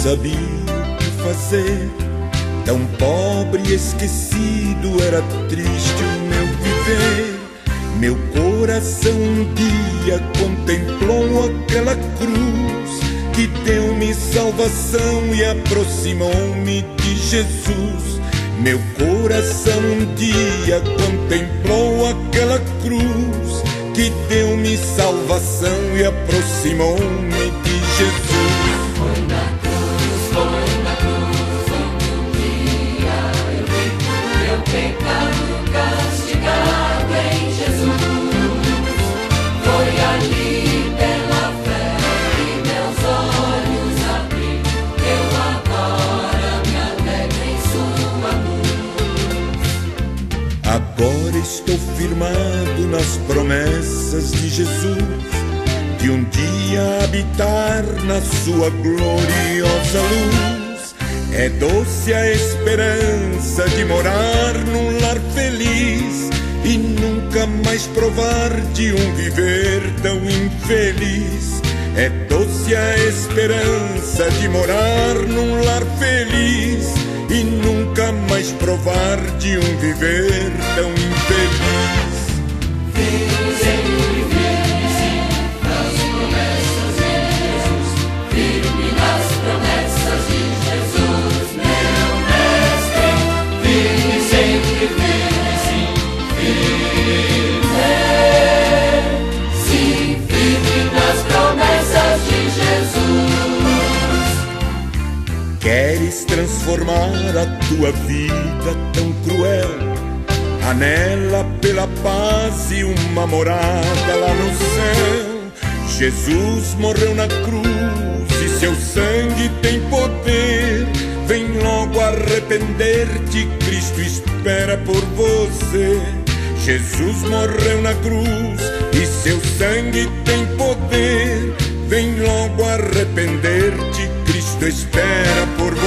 sabia o que fazer. Tão pobre e esquecido era triste o meu viver. Meu coração um dia contemplou aquela cruz que deu-me salvação e aproximou-me de Jesus. Meu coração um dia contemplou aquela cruz que deu-me salvação e aproximou-me de Jesus. Foi na cruz, onde um dia eu vi meu pecado castigado em Jesus. Foi ali pela fé que meus olhos abri, eu agora me alegro em sua luz. Agora estou firmado nas promessas de Jesus, de um dia habitar na sua gloriosa luz. É doce a esperança de morar num lar feliz e nunca mais provar de um viver tão infeliz. É doce a esperança de morar num lar feliz e nunca mais provar de um viver tão infeliz. Queres transformar a tua vida tão cruel? Anela pela paz e uma morada lá no céu. Jesus morreu na cruz e seu sangue tem poder. Vem logo arrepender-te, Cristo espera por você. Jesus morreu na cruz e seu sangue tem poder. Vem logo arrepender-te, Cristo espera por você.